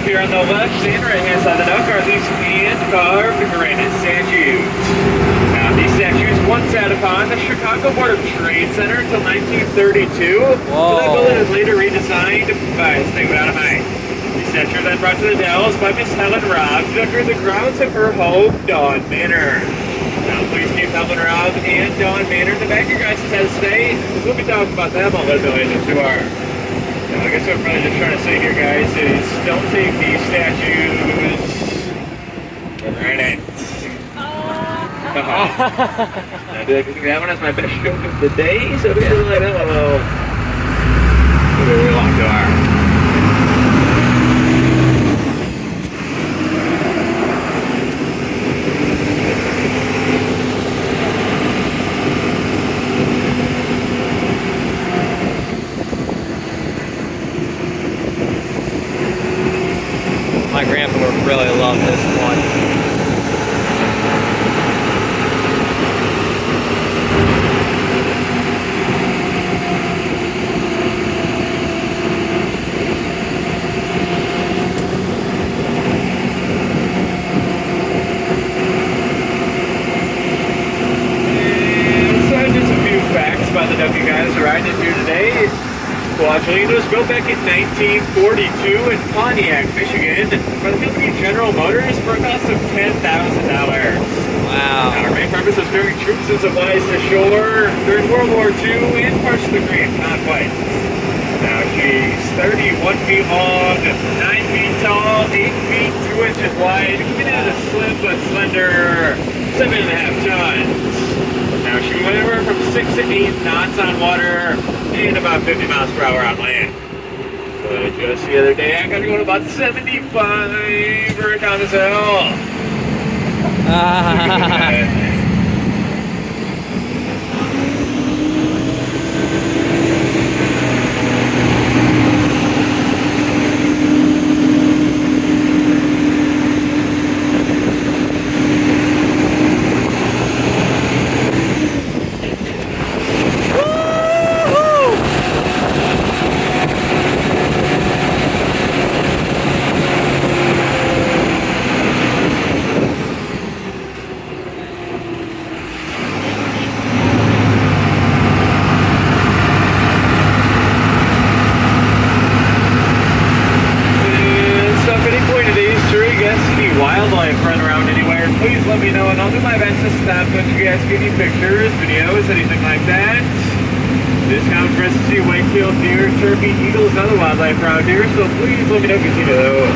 here on the left and right hand side of the duck are these hand-carved granite statues. Now, these statues once sat upon the Chicago Board of Trade Center until 1932. Whoa. The building was later redesigned by a statement out of mind. These statues were then brought to the Dells by Miss Helen Robb to decorate the grounds of her home, Dawn Manor. Now, please keep Helen Robb and Dawn Manor in the back of your guys' heads today. We'll be talking about them a little bit later, too. Now, I guess what I'm really just trying to say here, guys, is don't take these statues for granted. I think that one is my best joke of the day, so if you guys like that one, we'll be really long to our. My grandpa would really love this one. So just a few facts about the duck you guys are riding into today. Quadrillino was built back in 1942 in Pontiac, Michigan, by the company General Motors for a cost of $10,000. Wow. Now, our main purpose was ferrying troops and supplies to shore during World War II and parts of the Korean conflict. Now, she's 31 feet long, 9 feet tall, 8 feet 2 inches wide, coming in at a slim but slender 7.5 tons. Now, she can go anywhere from 6 to 8 knots on water and about 50 miles per hour on land. But just the other day, I got to go to about 75 right down this hill. Wildlife run around anywhere, please let me know and I'll do my best to stop and you guys get any pictures, videos, anything like that. This counts for us to see white-tailed deer, turkey, eagles, and other wildlife around here, so please let me know if you see those.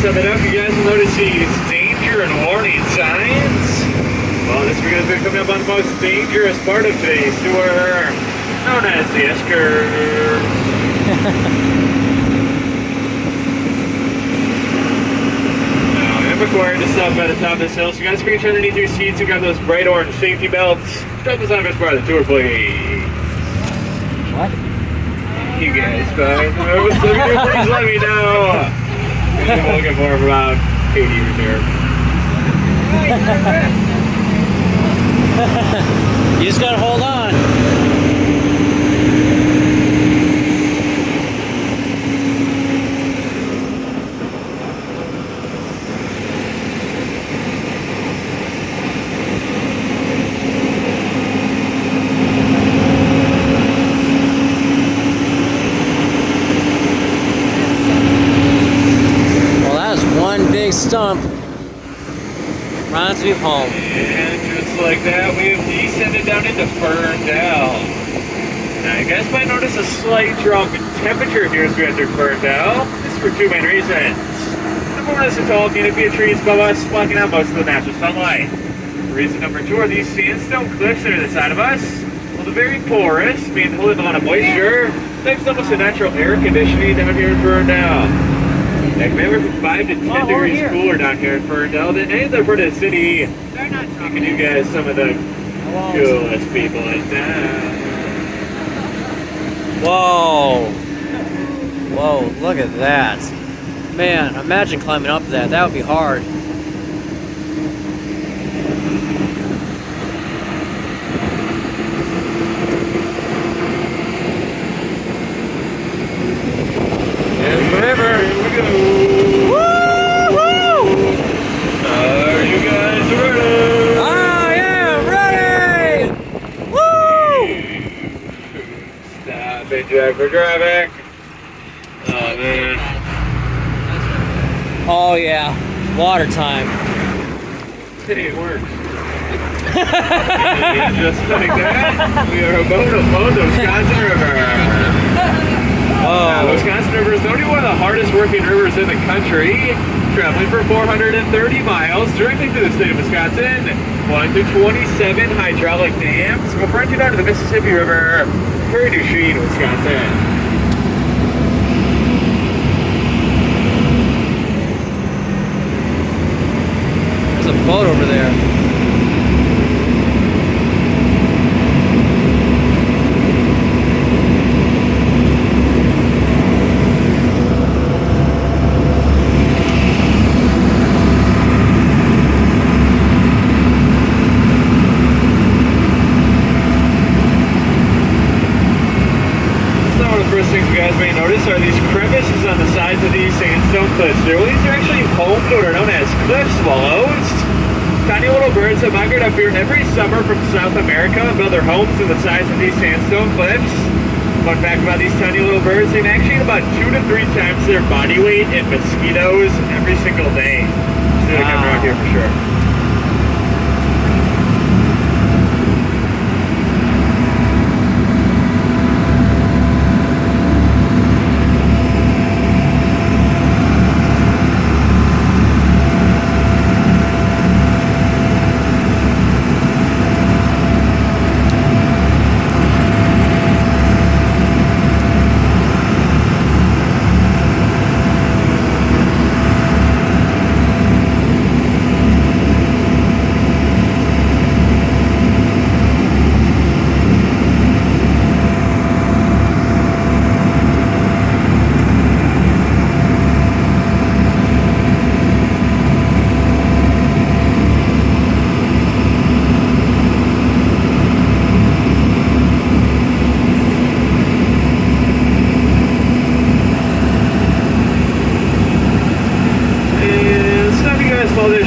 So that up, you guys will notice these danger and warning signs. Well, this weekend has been coming up on the most dangerous part of today's tour, known as the S-curve. Now, I'm required to stop at the top of this hill, so you guys reach underneath your seats and grab those bright orange safety belts. Start this on this part of the tour, please. What? You guys, fine. Please let me know. I'm looking for about 80 reserve. You just gotta hold on. Well, that was one big stump. Reminds me of home. And just like that, we have descended down into Ferndale. Now, you guys might notice a slight drop in temperature here as we enter Ferndale. This is for two main reasons. Number one is the tall canopy of trees above us, blocking out most of the natural sunlight. Reason number two are these sandstone cliffs that are to the side of us. Well, the very porous, being holding a lot of moisture, there's almost a natural air conditioning down here in Ferndale. Like, maybe we're 5 to 10 degrees cooler down here in Ferndale than any other part of the city. Making you guys some of the coolest people in town. Whoa. Whoa, look at that. Man, imagine climbing up that. That would be hard. There's the river. Here we go. Woo-hoo! Are you guys ready? I am ready! Woo! Stop and drive for traffic. Oh, man. Oh yeah, water time. It works. Just like that, we are about to flow the Wisconsin River. Oh. Wisconsin River is only one of the hardest working rivers in the country, traveling for 430 miles directly through the state of Wisconsin, flowing through 27 hydraulic dams, will run you down to the Mississippi River, Prairie du Chien, Wisconsin. There's a boat over there. First things you guys may notice are these crevices on the sides of these sandstone cliffs. These are actually home to what are known as cliff swallows. Tiny little birds that migrate up here every summer from South America and build their homes to the sides of these sandstone cliffs. Fun fact about these tiny little birds, they actually eat about 2 to 3 times their body weight in mosquitoes every single day. So they come around here for sure.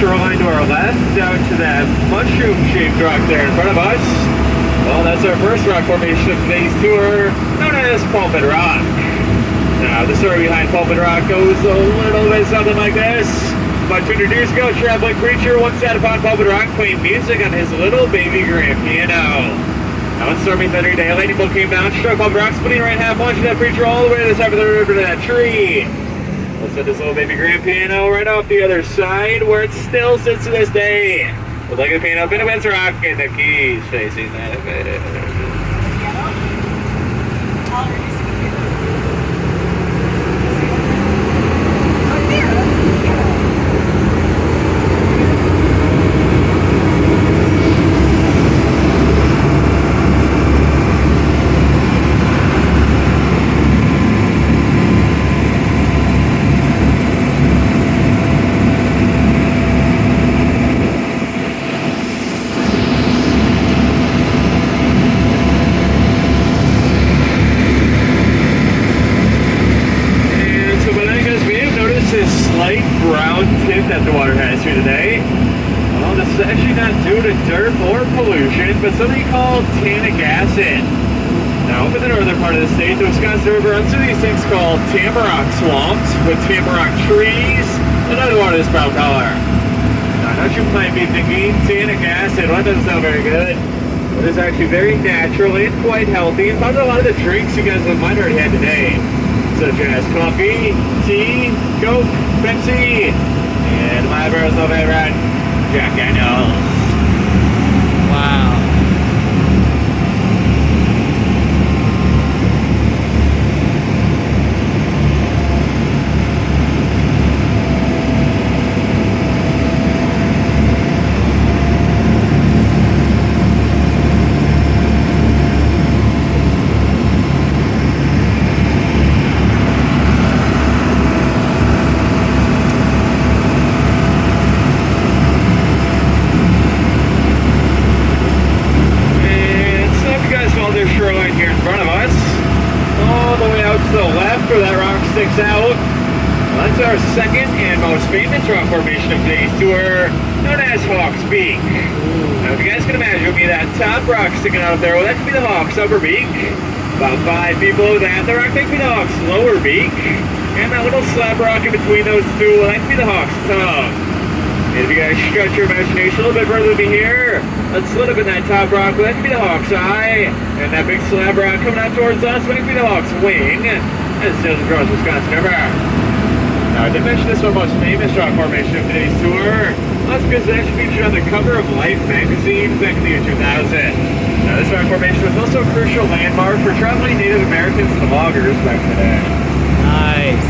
Shoreline to our left, down to that mushroom-shaped rock there in front of us. Well, that's our first rock formation of today's tour, known as Pulpit Rock. Now, the story behind Pulpit Rock goes a little bit something like this. About 200 years ago, a traveling preacher once sat upon Pulpit Rock playing music on his little baby grand piano. Now, one stormy thundering day, a lightning bolt came down, struck Pulpit Rock, splitting right in half, launching that preacher all the way to the top of the river to that tree. Let's set this little baby grand piano right off the other side, where it still sits to this day. We'll take the piano up into its rock and the keys facing that way. Brown tint that the water has here today. Well, this is actually not due to dirt or pollution, but something called tannic acid. Now, up in the northern part of the state, the Wisconsin River runs through these things called tamarack swamps with tamarack trees, and the water is brown color. Now, Now you might be thinking, tannic acid, well, that doesn't sound very good. But it's actually very natural and quite healthy. And found a lot of the drinks you guys might already had today, such as coffee, tea, Coke, Pepsi, and my personal favorite, Jack Daniels. Wow. Sticks out. Well, that's our second and most famous rock formation of today's tour, known as Hawk's Beak. Now, if you guys can imagine, it would be that top rock sticking out there. Well, that could be the Hawk's upper beak. About 5 feet below that, the rock that could be the Hawk's lower beak. And that little slab rock in between those two, well, that could be the Hawk's tongue. And if you guys stretch your imagination a little bit further than here, let's split up in that top rock, well, that could be the Hawk's eye. And that big slab rock coming out towards us, well, that could be the Hawk's wing. This is across Wisconsin River. Now, I did mention this one most famous rock formation of today's tour. Well, that's because it actually featured on the cover of Life magazine back in the year 2000. Now, this rock formation was also a crucial landmark for traveling Native Americans and loggers back in the day. Nice.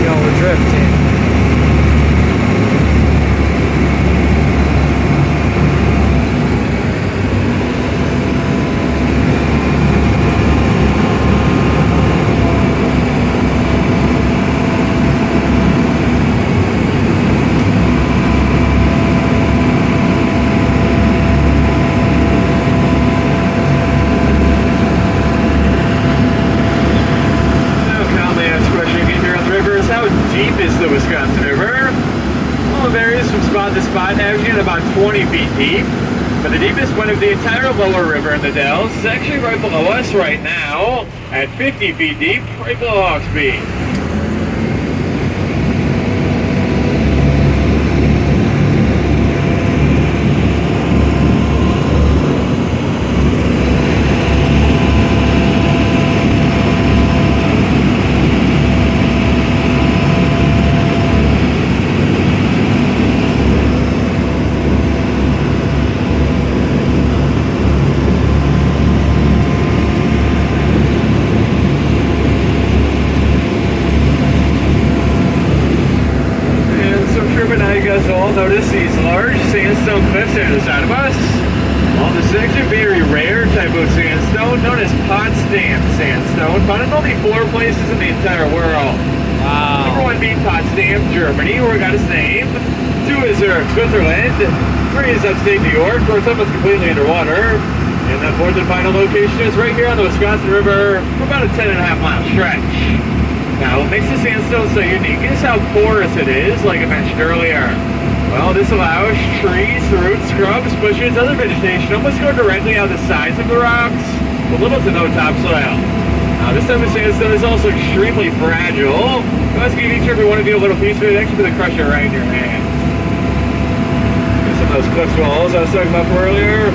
Yo, we're drifting. The Wisconsin River. Well, it varies from spot to spot, averaging about 20 feet deep. But the deepest point of the entire lower river in the Dells is actually right below us right now, at 50 feet deep, right below Hawk's Beak. Notice these large sandstone cliffs on the side of us. Well, this is actually a very rare type of sandstone known as Potsdam sandstone, found in only 4 places in the entire world. Wow. Number 1 being Potsdam, Germany, where it got its name. 2 is Switzerland. 3 is upstate New York, where it's almost completely underwater. And the 4th and final location is right here on the Wisconsin River for about a 10.5-mile stretch. Now, what makes the sandstone so unique is how porous it is, like I mentioned earlier. Well, this allows trees, roots, scrubs, bushes, other vegetation almost go directly out the sides of the rocks with little to no topsoil. Now, this type of sandstone is also extremely fragile. Let's give each and every one of you a little piece of it. Actually, the crusher right in your hand. Here's some of those cliff walls I was talking about earlier.